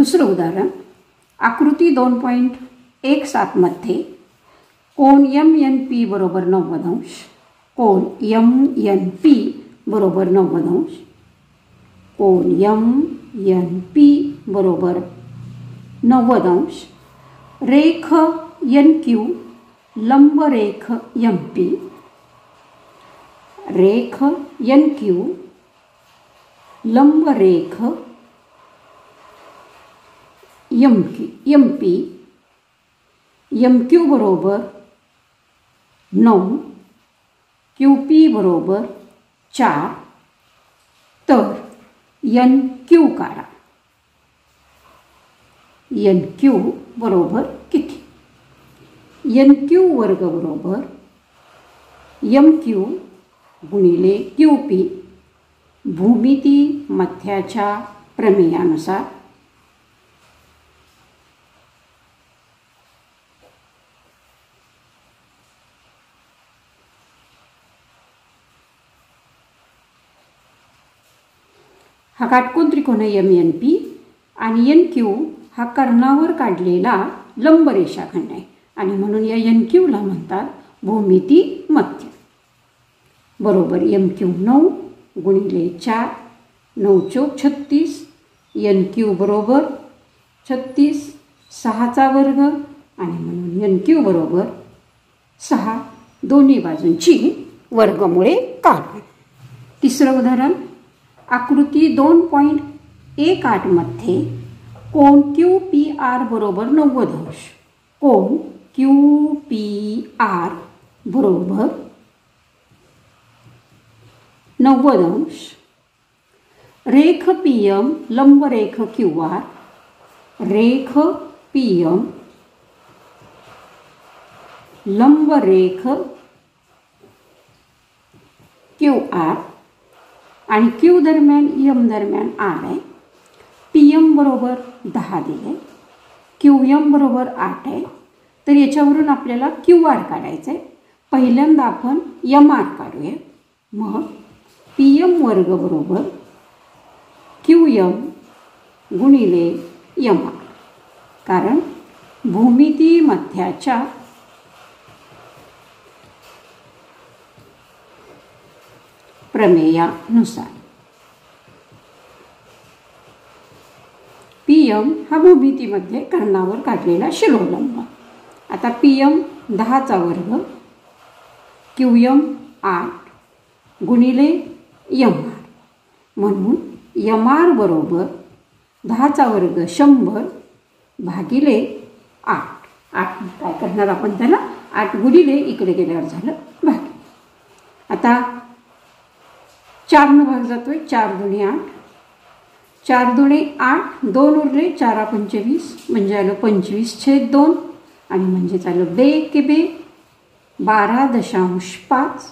दुसरं उदाहरण आकृती 2.17 मध्ये कोन MNP बरोबर 90 अंश, कोन MNP बरोबर 90 अंश, कोन MNP बरोबर 90 अंश, रेख NQ लंब रेख MP, रेख NQ लंब रेख MP, MQ बरोबर 9, QP बरोबर 4, तर NQ काढा. NQ बरोबर किती? NQ वर्ग बरोबर MQ गुणिले QP भूमिती मध्याच्या प्रमेयानुसार हा काटकोन त्रिकोण MNP आणि NQ हा कर्णावर काढलेला लंब रेषाखंड आहे आणि म्हणून या NQला म्हणतात भूमिती मध्य. बरोबर MQ 9 गुणिले 4, 9 चौक 36, NQ बरोबर 36, 6चा वर्ग आणि म्हणून NQ बरोबर 6. दोन्ही बाजूंची वर्गमुळे काढू. तिसरं उदाहरण आकृती 2.18 मध्ये कोन QPR बरोबर 90 अंश, कोन QPR बरोबर 90 अंश, रेख PM लंब रेख QR, रेख PM लंब रेख QR आणि Q दरम्यान M दरम्यान R आहे. PM बरोबर 10 दिले, QM बरोबर 8 आहे. तर याच्यावरून आपल्याला QR काढायचं आहे. पहिल्यांदा आपण MR काढूया. मग PM वर्ग बरोबर QM गुणिले MR, कारण भूमिती मध्याच्या प्रमेयानुसार PM हा भूमितीमध्ये कर्णावर काढलेला शिरोलंब. आता PM 10चा वर्ग, QM 8 गुणिले MR, म्हणून MR बरोबर 10चा वर्ग 100 भागिले 8. 8 काय करणार आपण त्याला 8 गुणिले इकडे गेल्यावर झालं भाग. आता 4 न भाग जातोय, 4 दुणे 8, 4 दुणे 8, 2 उरले, 4 25 म्हणजे आलं 25/2 आणि म्हणजे झालं बे के बे 12.5,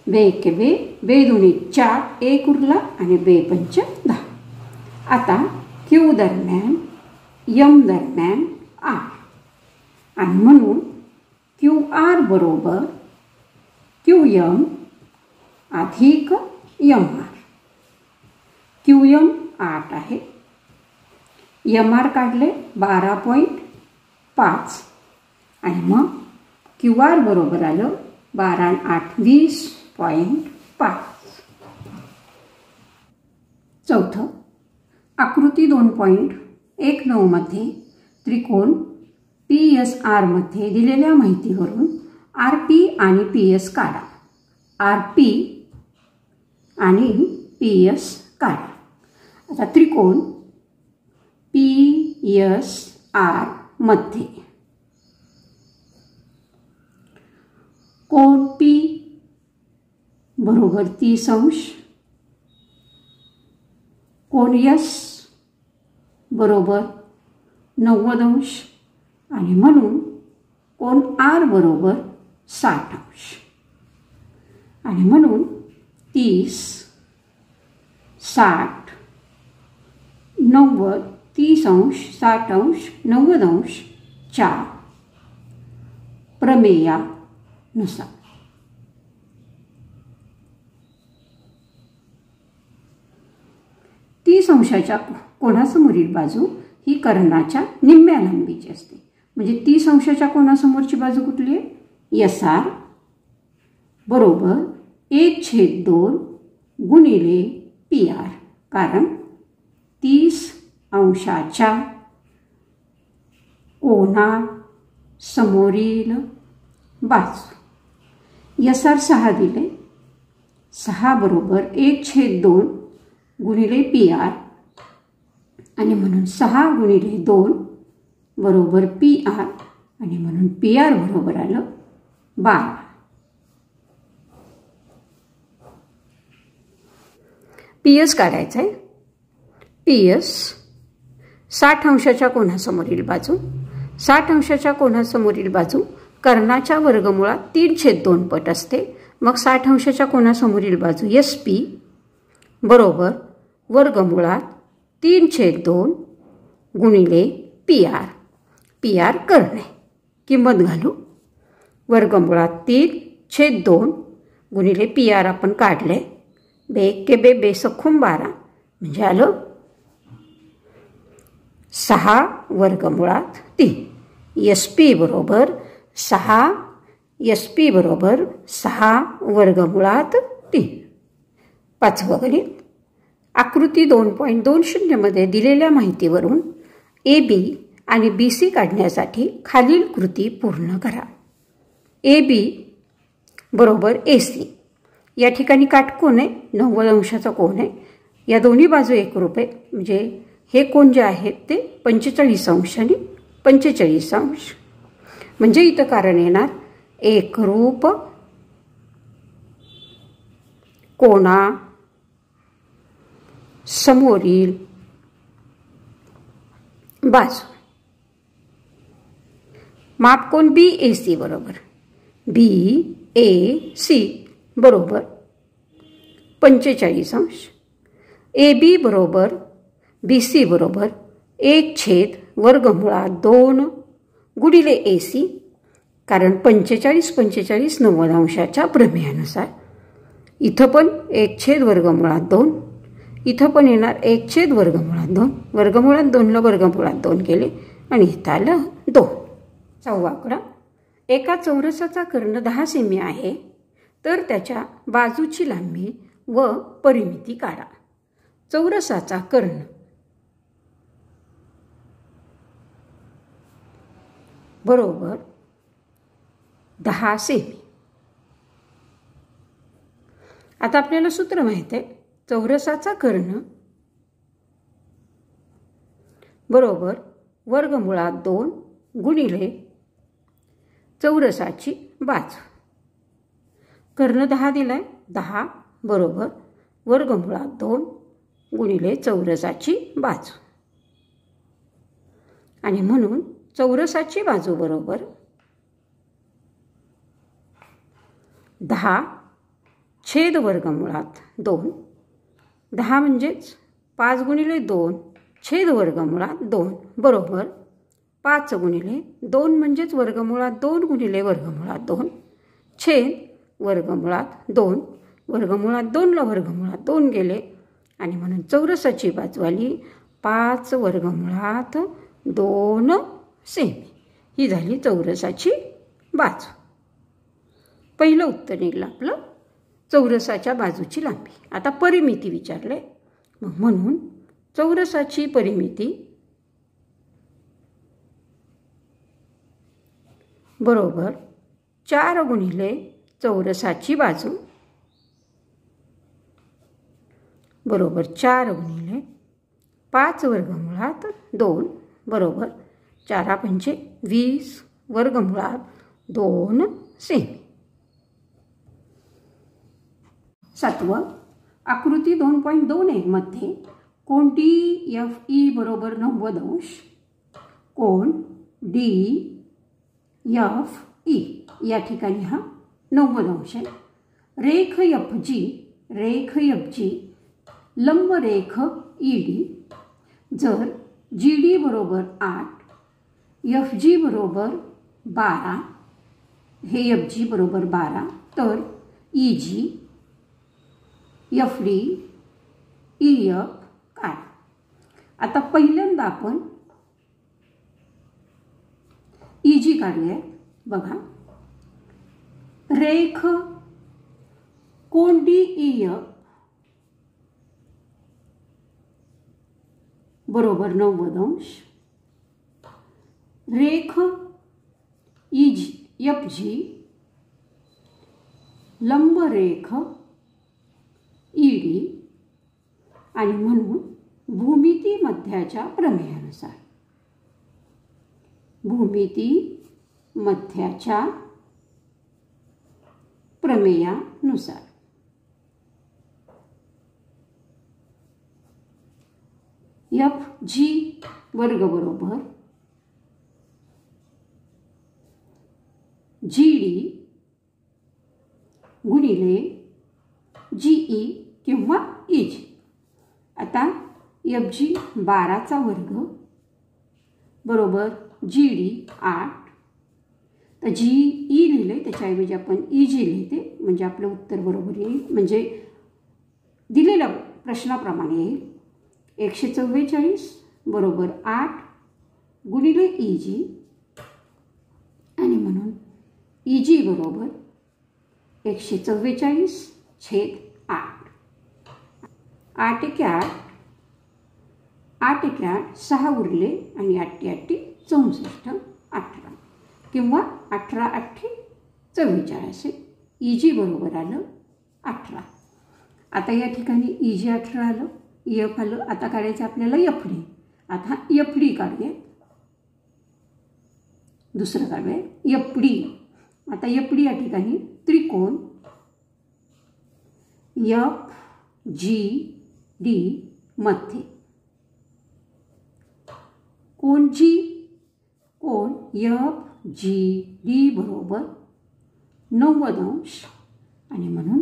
बे के बे, बे दुणे 4, 1 उरला आणि बे पंच 10. आता Q दरम्यान M दरम्यान R आणि म्हणून QR बरोबर QM अधिक MR. QM 8 आहे, MR काढले 12.5 आणि मग QR बरोबर आलं 12 आणि 8 20.5. चौथं आकृती 2.19 मध्ये त्रिकोण PSR मध्ये दिलेल्या माहितीवरून RP आणि PS काढा. RP आणि PS काढा. आता त्रिकोण PSR मध्ये कोन P बरोबर 30 अंश, कोन S बरोबर 90 अंश आणि म्हणून कोन R बरोबर 60 अंश आणि म्हणून 30, 60, 90, 30 अंश, 60 अंश, 90 अंश 4 प्रमेयानुसार. 30 अंशाच्या कोणासमोरील बाजू ही कर्णाच्या निम्म्या लांबीची असते. म्हणजे 30 अंशाच्या कोनासमोरची बाजू कुठली आहे? SR बरोबर 1/2 गुणिले PR. कारण 30 अंशाच्या कोनासमोरील बाजू. SR 6 दिले. 6 बरोबर 1/2 गुणिले PR आणि म्हणून 6 गुणिले 2 बरोबर PR आणि म्हणून PR बरोबर आलं 12. PS काढायचं आहे. PS 60 अंशाच्या कोनासमोरील बाजू. 60 अंशाच्या कोनासमोरील बाजू कर्णाच्या वर्गमुळात 3/2 पट असते. मग 60 अंशाच्या कोनासमोरील बाजू SP बरोबर वर्गमुळात 3/2 गुणिले PR. PR करणे किंमत घालू. वर्गमुळात 3/2 गुणिले PR आपण काढले. 2 के 2 बेसखूम 12 म्हणजे आलं 6 वर्गमुळात 3. SP बरोबर 6 SP बरोबर 6 वर्गमुळात 3. 5वं गणित. आकृती 2.20 मध्ये दिलेल्या माहितीवरून AB आणि BC काढण्यासाठी खालील कृती पूर्ण करा. AB बरोबर AC. या ठिकाणी काटकोन आहे, 90 अंशाचा कोन आहे. या दोन्ही बाजू एकरूप आहेत. म्हणजे हे कोन जे आहेत ते 45 अंश आणि 45 अंश. म्हणजे इथं कारण येणार एकरूप कोना समोरील बाजू. मापकोन BAC बरोबर BAC बरोबर 45 अंश. AB बरोबर BC बरोबर 1/2 गुणिले AC. कारण 45 90 अंशाच्या प्रमेयानुसार इथं पण 1/2. इथं पण येणार 1/2. वर्गमुळात 2ला वर्गमुळात 2 केले आणि इथं आलं 2. 4वा आकडा. एका चौरसाचा कर्ण 10 सेमी आहे तर त्याच्या बाजूची लांबी व परिमिती काढा. चौरसाचा कर्ण बरोबर 10 सेमी. आता आपल्याला सूत्र माहित आहे. चौरसाचा कर्ण बरोबर वर्गमुळात 2 गुणिले चौरसाची बाजू. कर्ण 10 दिलाय. 10 बरोबर वर्गमुळात 2 गुणिले चौरसाची बाजू. आणि म्हणून चौरसाची बाजू बरोबर 10 वर्गमुळात 2. 10 म्हणजेच 5 गुणिले 2 वर्गमुळात 2 बरोबर 5 गुणिले 2 म्हणजेच वर्गमुळात 2 गुणिले वर्गमुळात 2 वर्गमुळात 2. वर्गमुळात 2ला वर्गमुळात 2 गेले आणि म्हणून चौरसाची बाजू आली 5 वर्गमुळात 2 सेमी. ही झाली चौरसाची बाजू. पहिलं उत्तर निघलं आपलं चौरसाच्या बाजूची लांबी. आता परिमिती विचारले. मग म्हणून चौरसाची परिमिती बरोबर 4 गुणिले चौरसाची बाजू बरोबर 4 गुणिले 5 वर्गमुळात 2 बरोबर 4 पंचे 20 वर्गमुळात 2 सेमी. 7वं. आकृती 2.21 मध्ये कोन DFE बरोबर 90 अंश. कोन DFE या ठिकाणी हा 90 अंश आहे. रेख FG लंब रेख ED. जर GD बरोबर 8 FG बरोबर 12 हे FG बरोबर 12 तर EG FD EF काय. आता पहिल्यांदा आपण इजी काढूया. बघा, रेख कोंडीय बरोबर 90°. रेख एफ जी लंबरेख ईडी आणि म्हणून भूमिती मध्याच्या प्रमेयानुसार. भूमिती मध्याच्या प्रमेयानुसार एफ जी वर्ग बरोबर जी डी गुणिले जीई किंवा इजी. आता एफ जी 12चा वर्ग बरोबर जी डी 8. तर जी ई लिहिले त्याच्याऐवजी आपण इजी लिहिते म्हणजे आपलं उत्तर बरोबर येईल. म्हणजे दिलेल्या प्रश्नाप्रमाणे येईल. 144 बरोबर 8 गुणिले इजी आणि म्हणून इजी बरोबर 144/8. 8 एके 8 6 उरले आणि 8 8 64 18 किंवा 18 8 44 असे. इजी बरोबर आलं 18. आता या ठिकाणी इजी 18 आलं, एफ आलं. आता काढायचं आपल्याला एफ डी. आता एफ डी काढूया. दुसरं काढूया एफ डी. आता एफ डी या ठिकाणी त्रिकोण एफ जी डी मध्ये कोण जी कोण एफ जी डी बरोबर 90° आणि म्हणून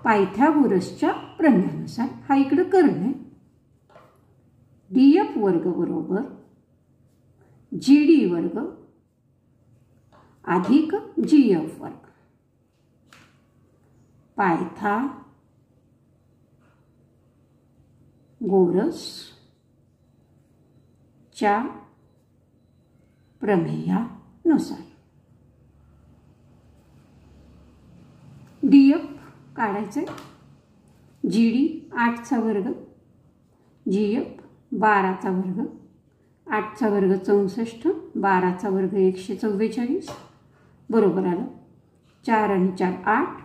पायथागोरसच्या प्रमेयानुसार हा इकडं कर्ण आहे. डी एफ वर्ग बरोबर जी डी वर्ग अधिक जी एफ वर्ग. पायथागोरसच्या प्रमेयानुसार डी एफ काढायचं आहे. जी डी 8चा वर्ग, जी एफ 12चा वर्ग. 8चा वर्ग 64, 12चा वर्ग 144 बरोबर आलं. 4 आणि 4 8,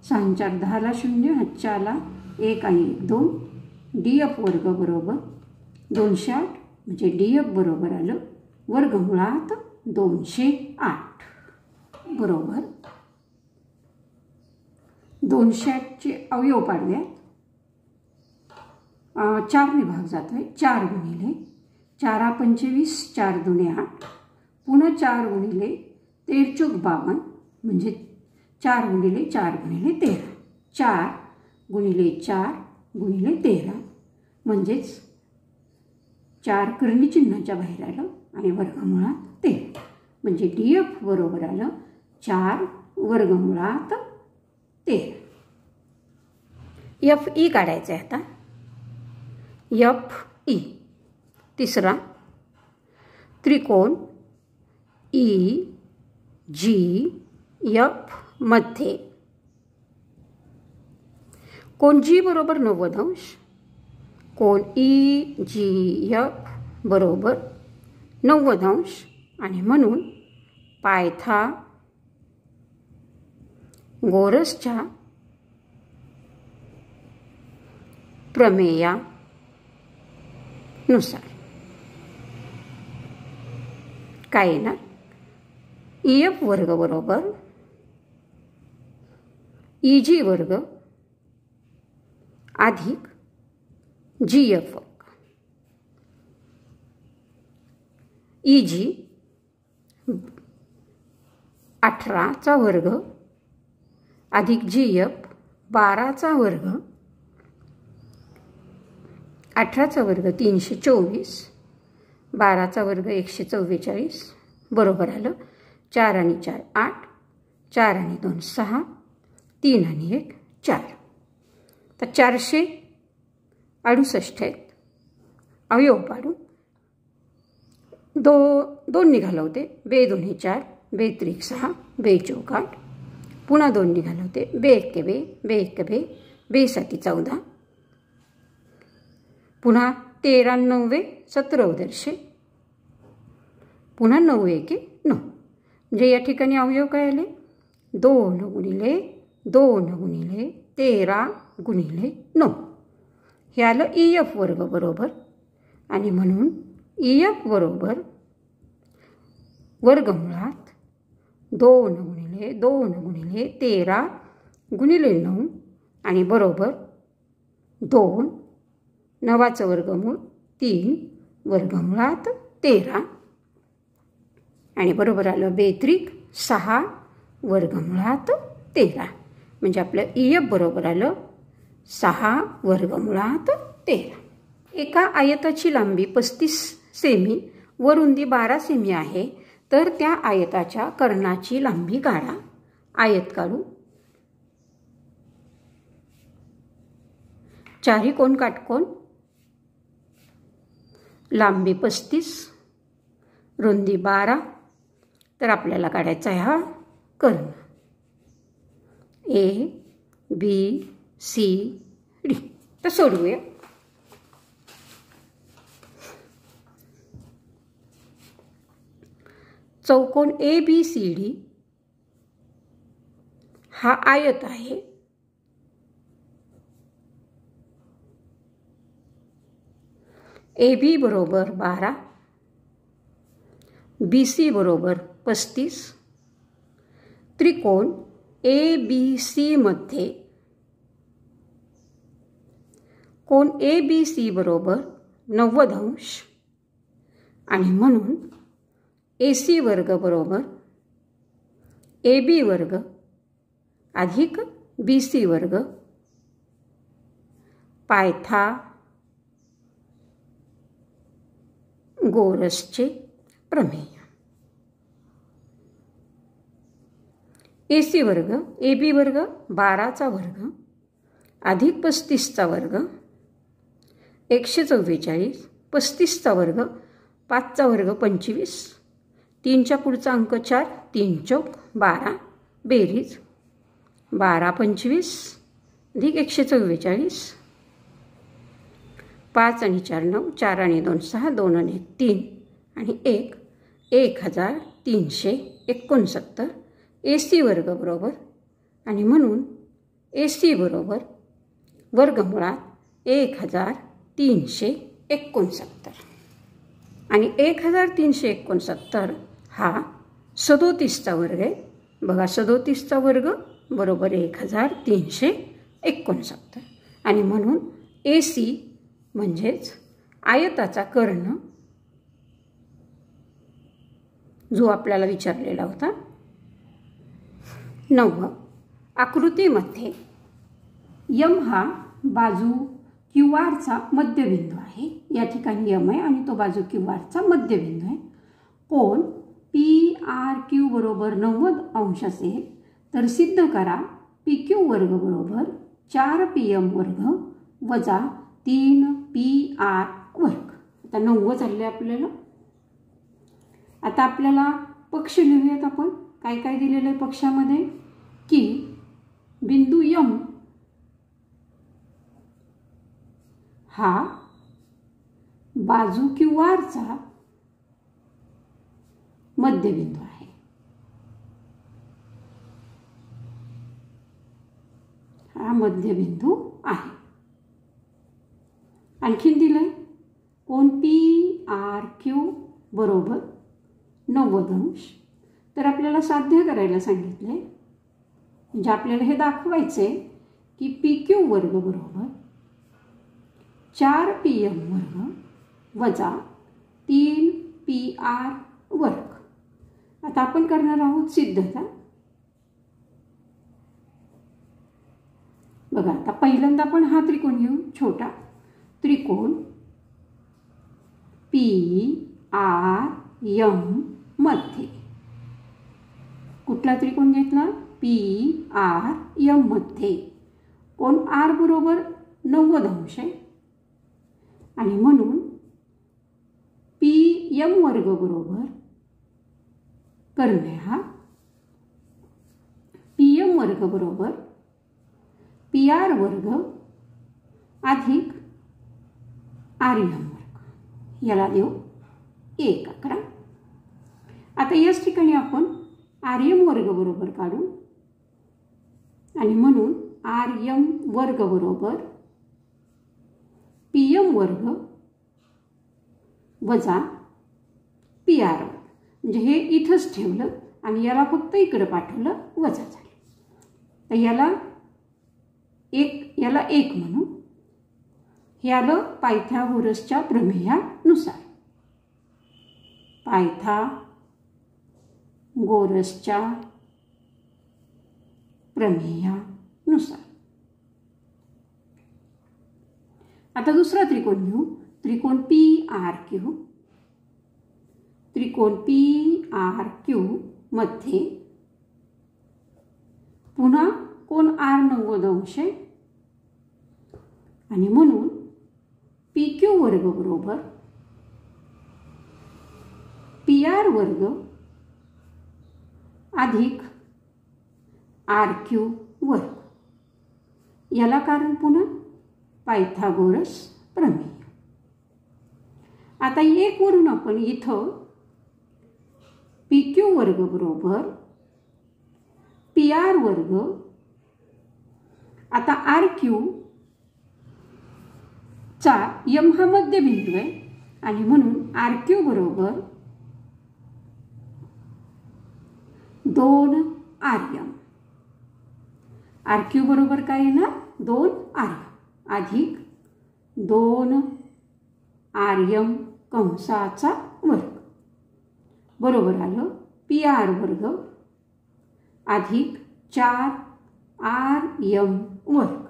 6 आणि 4 10ला 0, हातच्याला 1 आणि 1 2. डी एफ वर्ग बरोबर 208 म्हणजे डी एफ बरोबर आलं वर्गमुळात 208 बरोबर. 208चे अवयव पाडूया. 4ने भाग जातो आहे. 4 गुणिले 4 25, 4 दुणे 8, पुन्हा 4 गुणिले 13 चौक 52 म्हणजे 4 गुणिले 4 गुणिले 13. 4 गुणिले 4 गुणिले 13 म्हणजेच 4 कर्णी चिन्हाच्या बाहेर आलं आणि वर्गमुळात 13 म्हणजे डी एफ बरोबर आलं 4 वर्गमुळात 13. एफ ई काढायचं आहे आता. एफ ई तिसरा त्रिकोण ई जी एफ मध्ये कोण जी बरोबर 90°, कोण ई जी एफ बरोबर 90° आणि म्हणून पायथागोरसच्या प्रमेयानुसार काय येणार. ई एफ वर्ग बरोबर ई जी वर्ग अधिक जी एफ वर्ग. ई जी 18चा वर्ग अधिक जी एफ 12चा वर्ग. 18चा वर्ग 324, 12चा वर्ग 144 बरोबर आलं. 4 आणि 4 8, 4 आणि 2 6, 3 आणि 1 4. तर 468 आहेत. अवयव पाडून दोन निघालं होते, बे दोन्ही 4, बे त्रिक 6, बे चौक 8. पुन्हा 2 निघाले होते, बे एक्के बे, बे एक्के बे, बे साती 14. पुन्हा 13 9 17 उदर्शे. पुन्हा 9 एके 9. म्हणजे या ठिकाणी अवयव काय आले? 2 गुणिले 2 गुणिले 13 गुणिले 9. हे आलं EF वर्ग बरोबर. आणि म्हणून EF बरोबर वर्गमुळात 2 गुणिले 2 गुणिले 13 गुणिले 9 आणि बरोबर 2, 9चं वर्गमूळ 3 वर्गमुळात 13 आणि बरोबर आलं बेत्रिक 6 वर्गमुळात 13. म्हणजे आपलं EF बरोबर आलं 6 वर्गमुळात 13. एका आयताची लांबी 35 सेमी व रुंदी 12 सेमी आहे, तर त्या आयताच्या कर्णाची लांबी काढा. आयत काढू. चारी कोण काटकोन, लांबी 35, रुंदी 12, तर आपल्याला काढायचा आहे हा कर्ण. ABCD. तर सोडवूया. चौकोन ABCD हा आयत आहे. AB बरोबर 12, BC बरोबर 35. त्रिकोण ABC मध्ये कोण ABC बरोबर 90 अंश आणि म्हणून AC वर्ग बरोबर AB वर्ग अधिक BC वर्ग पायथागोरसचे प्रमेय. AC वर्ग AB वर्ग 12चा वर्ग अधिक 35चा वर्ग 144, 35चा वर्ग 5चा वर्ग 25, 3च्या पुढचा अंक 4, 3 चौक 12, बेरीज 12 25 अधिक 144, 5 आणि 4 9, 4 आणि 2 6, 2 आणि 3 आणि 1 1369. AC वर्ग बरोबर आणि म्हणून AC बरोबर वर्गमुळात 1369 आणि 1369 हा 37चा वर्ग आहे. बघा 37चा वर्ग बरोबर 1369 आणि म्हणून AC म्हणजेच आयताचा कर्ण जो आपल्याला विचारलेला होता. 9. आकृतीमध्ये M हा बाजू QR मध्यबिंदू आहे. या ठिकाणी M आहे आणि तो बाजू QR मध्यबिंदू आहे. कोण PRQ बरोबर 90 अंश असेल तर सिद्ध करा PQ वर्ग बरोबर 4PM वर्ग वजा 3PR वर्ग. आता 90 झाले आपल्याला. आता आपल्याला पक्ष लिहूयात आपण. काय काय दिलेलं आहे पक्षामध्ये की बिंदू M हा बाजू QR मध्यबिंदू आहे. हा मध्यबिंदू आहे. आणखीन दिलंय कोण PRQ बरोबर 90 अंश. तर आपल्याला साध्य करायला सांगितले. म्हणजे आपल्याला हे दाखवायचे की PQ वर्ग बरोबर 4PM वर्ग वजा 3PR वर्ग. आता आपण करणार आहोत सिद्धता. बघा आता पहिल्यांदा आपण हा त्रिकोण घेऊ. छोटा त्रिकोण PRM मध्ये. कुठला त्रिकोण घेतला? PRM मध्ये. कोण R बरोबर 90 अंश आहे आणि म्हणून एम वर्ग बरोबर करणे हा पी एम वर्ग बरोबर पी आर वर्ग अधिक आर एम वर्ग, याला देऊ 1 आकडा. आता याच ठिकाणी आपण आर एम वर्ग बरोबर काढू आणि म्हणून आर एम वर्ग बरोबर पी एम वर्ग वजा पी आर वर्ग, म्हणजे हे इथंच ठेवलं आणि याला फक्त इकडं पाठवलं, वजा झालं. तर याला एक म्हणू. हे आलं पायथागोरसच्या प्रमेयानुसार. पायथागोरसच्या प्रमेयानुसार. आता दुसरा त्रिकोण घेऊ. त्रिकोण पी आर क्यू. त्रिकोण पी आर क्यू मध्ये पुन्हा कोण आर 90 अंश आहे आणि म्हणून पी क्यू वर्ग बरोबर पी आर वर्ग अधिक आर क्यू वर्ग. याला कारण पुन्हा पायथागोरस प्रमेय. आता 1 वरून आपण इथं पी क्यू वर्ग बरोबर पी आर वर्ग, आता आर क्यू चा यम हा मध्यबिंदू आहे आणि म्हणून आर क्यू बरोबर 2 आर एम. आर क्यू बरोबर काय येणार 2 आर एम अधिक 2 आर एम कंसाचा वर्ग बरोबर आलं पी आर वर्ग अधिक 4 आर एम वर्ग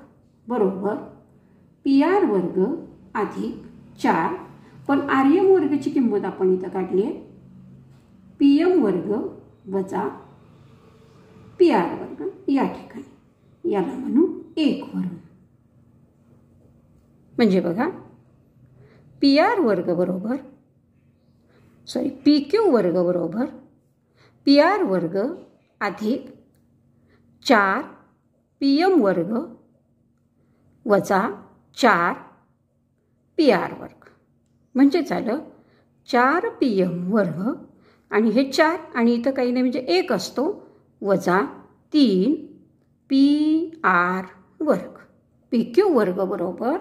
बरोबर पी आर वर्ग अधिक 4. पण आर एम वर्गची किंमत आपण इथं काढली आहे पी एम वर्ग वजा पी आर वर्ग या ठिकाणी. याला म्हणू 1 वरून. म्हणजे बघा पी आर वर्ग बरोबर पी क्यू वर्ग बरोबर पी आर वर्ग अधिक 4 पी एम वर्ग वजा 4 पी आर वर्ग. म्हणजे झालं 4 पी एम वर्ग आणि हे 4 आणि इथं काही नाही म्हणजे 1 असतो वजा 3 पी आर वर्ग. पी क्यू वर्ग बरोबर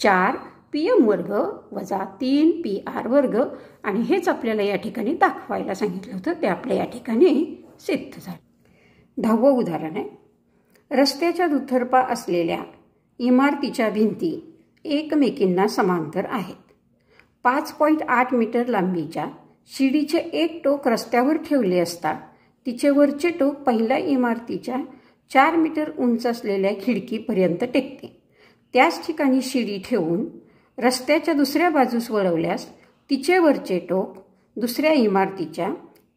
4 पी एम वर्ग वजा 3 पी आर वर्ग. आणि हेच आपल्याला या ठिकाणी दाखवायला सांगितलं होतं, ते आपल्या या ठिकाणी सिद्ध झालं. 10वं उदाहरण आहे. रस्त्याच्या दुतर्फा असलेल्या इमारतीच्या भिंती एकमेकींना समांतर आहेत. 5.8 मीटर लांबीच्या शिडीचे एक टोक रस्त्यावर ठेवले असता तिचे वरचे टोक पहिल्या इमारतीच्या 4 मीटर उंच असलेल्या खिडकीपर्यंत टेकते. त्याच ठिकाणी शिडी ठेवून रस्त्याच्या दुसऱ्या बाजूस वळवल्यास तिचे वरचे टोक दुसऱ्या इमारतीच्या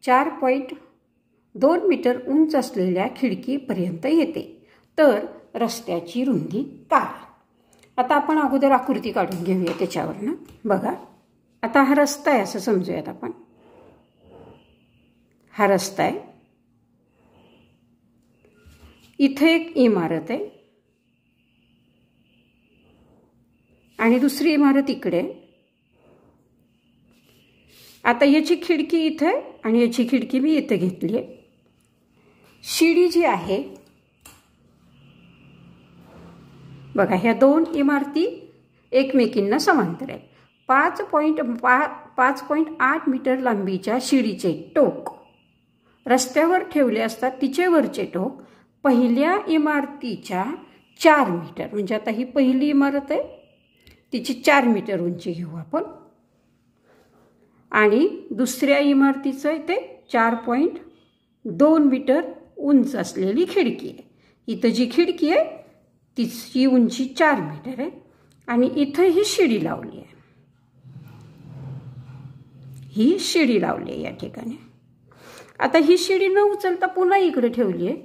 4.2 मीटर उंच असलेल्या खिडकीपर्यंत येते. तर रस्त्याची रुंदी काय? आता आपण अगोदर आकृती काढून घेऊया त्याच्यावरनं. बघा आता हा रस्ता आहे असं समजूयात आपण. हा रस्ता आहे. इथे एक इमारत आहे आणि दुसरी इमारत इकडे. आता याची खिडकी इथे आहे आणि याची खिडकी मी इथे घेतली आहे. शिडी जी आहे बघा ह्या 2 इमारती एकमेकींना समांतर आहेत. 5.8 मीटर लांबीच्या शिडीचे टोक रस्त्यावर ठेवले असता तिचे वरचे टोक पहिल्या इमारतीच्या 4 मीटर, म्हणजे आता ही पहिली इमारत आहे तिची 4 मीटर उंची घेऊ आपण आणि दुसऱ्या इमारतीचं आहे ते 4.2 मीटर उंच असलेली खिडकी आहे. इथं जी खिडकी आहे तिची उंची 4 मीटर आहे आणि इथं ही शिडी लावली आहे. ही शिडी लावली आहे या ठिकाणी. आता ही शिडी न उचलता पुन्हा इकडे ठेवली आहे.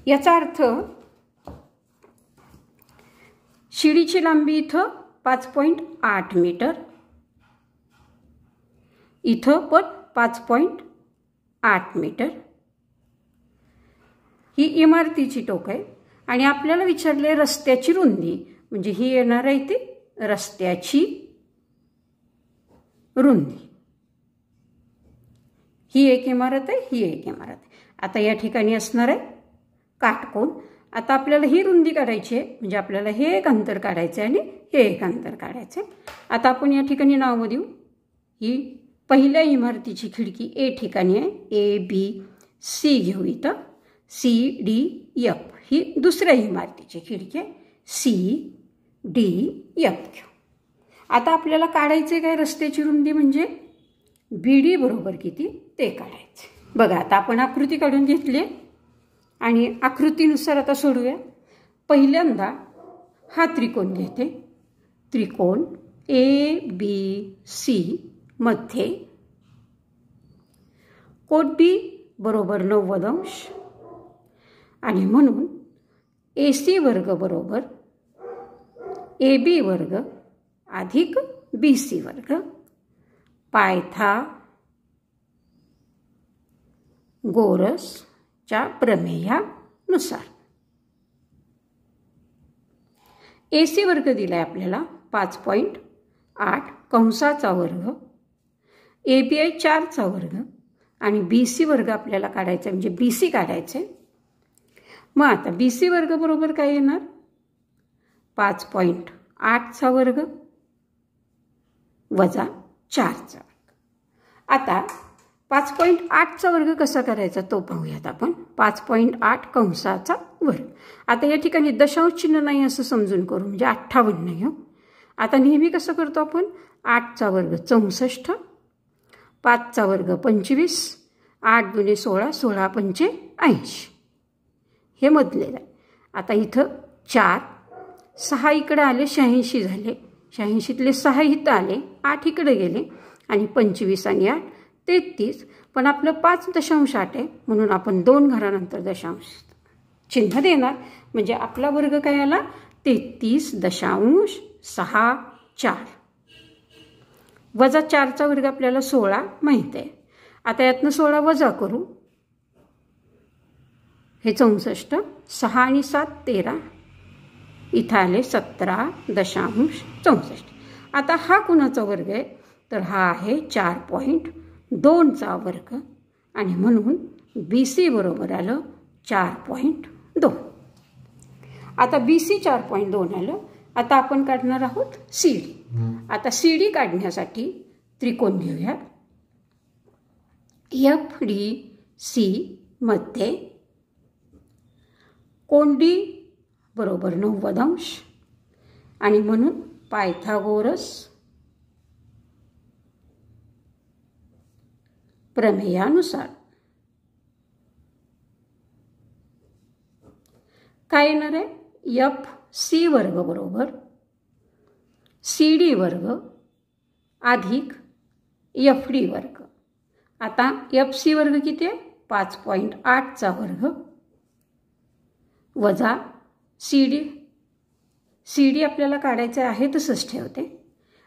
याचा अर्थ शिडीची लांबी इथं 5.8 मीटर, इथं पण 5.8 मीटर ही इमारतीची टोक आहे. आणि आपल्याला विचारले रस्त्याची रुंदी, म्हणजे ही येणार आहे ती रस्त्याची रुंदी. ही एक इमारत आहे, ही एक इमारत आहे. आता या ठिकाणी असणार आहे काटकोन. आता आपल्याला ही रुंदी काढायची आहे, म्हणजे आपल्याला हे एक अंतर काढायचं आहे आणि हे एक अंतर काढायचं आहे. आता आपण या ठिकाणी नाव देऊ. ही पहिल्या इमारतीची खिडकी ए ठिकाणी आहे, ABC घेऊ. इथं CDF ही दुसऱ्या इमारतीची खिडकी आहे, CDF घेऊ. आता आपल्याला काढायचे काय रस्त्याची रुंदी, म्हणजे BD बरोबर किती ते काढायचे. बघा आता आपण आकृती काढून घेतली आणि आकृतीनुसार आता सोडूया. पहिल्यांदा हा त्रिकोण घेते. त्रिकोण ABC मध्ये कोन B बरोबर 90 अंश आणि म्हणून AC वर्ग बरोबर AB वर्ग अधिक BC वर्ग पायथागोरसच्या प्रमेयानुसार. AC वर्ग दिलाय आपल्याला 5.8 कंसाचा वर्ग, AB आहे 4चा वर्ग आणि BC वर्ग आपल्याला काढायचा, म्हणजे BC काढायचे. मग आता BC वर्ग बरोबर काय येणार, 5.8चा वर्ग वजा 4चा वर्ग. आता 5.8चा वर्ग कसा करायचा तो पाहूयात आपण. 5.8 कंसाचा वर्ग. आता या ठिकाणी दशांश चिन्ह नाही असं समजून करू, म्हणजे 58 नाही हो. आता नेहमी कसं करतो आपण, 8चा वर्ग 64, 5चा वर्ग 25, 8 दुने 16, 16 पंचे 80 हे मधलेलं आहे. आता इथं 4, 6 इकडे आले 86 झाले, 86तले 6 इथं आले, 8 इकडे गेले आणि 25 आणि 8 33. पण आपलं 5.8 आहे म्हणून आपण 2 घरानंतर दशांश चिन्ह देणार, म्हणजे आपला वर्ग काय आला 33.64. वजा 4चा वर्ग आपल्याला 16 माहिती आहे. आता यातनं 16 वजा करू, हे 64, 6 आणि 7 13, इथं आले 17.64. आता हा कुणाचा वर्ग आहे, तर हा आहे 4.2चा वर्ग आणि म्हणून BC बरोबर आलं 4.2. आता BC 4.2 आलं. आता आपण काढणार आहोत CD. आता CD काढण्यासाठी त्रिकोण घेऊया. FDC मध्ये कोन D बरोबर 90 अंश आणि म्हणून पायथागोरस प्रमेयानुसार काय येणार आहे, FC वर्ग बरोबर CD वर्ग अधिक FD वर्ग. आता FC वर्ग किती आहे, 5.8चा वर्ग वजा CD आपल्याला काढायचं आहे तसंच ठेवते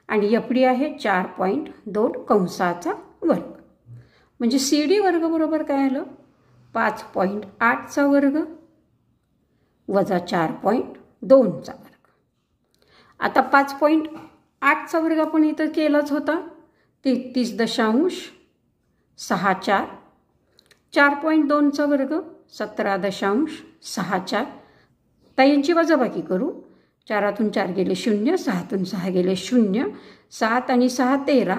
आणि FD आहे 4.2 कंसाचा वर्ग. म्हणजे CD वर्ग बरोबर काय आलं, 5.8चा वर्ग वजा 4.2चा वर्ग. आता 5.8चा वर्ग आपण इथं केलाच होता, 33.64. 4.2चा वर्ग 17.64. आता यांची वजाबाकी करू. 4तून 4 गेले 0, 6तून 6 गेले 0, 7 आणि 6 13,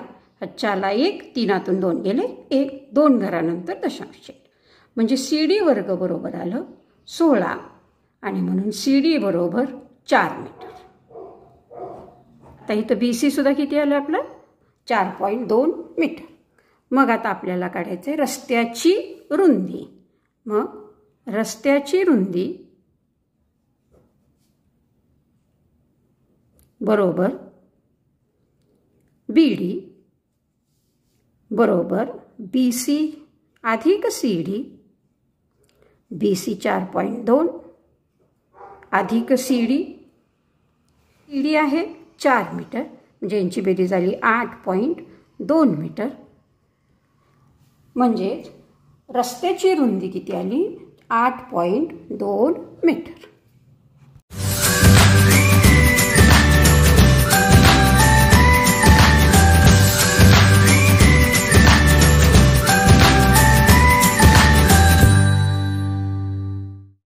4ला 1, 3तून 2 गेले 1, 2 घरानंतर दशांश. म्हणजे CD वर्ग बरोबर आलं 16 आणि म्हणून CD बरोबर 4 मीटर. आता इथं BC सुद्धा किती आलं आपलं, 4.2 मीटर. मग आता आपल्याला काढायचं आहे रस्त्याची रुंदी. मग रस्त्याची रुंदी बरोबर BD बरोबर BC अधिक CD. BC 4.2 अधिक CD डी आहे 4 मीटर, म्हणजे यांची बेरीज झाली 8.2 मीटर. म्हणजेच रस्त्याची रुंदी किती आली? 8.2 मीटर.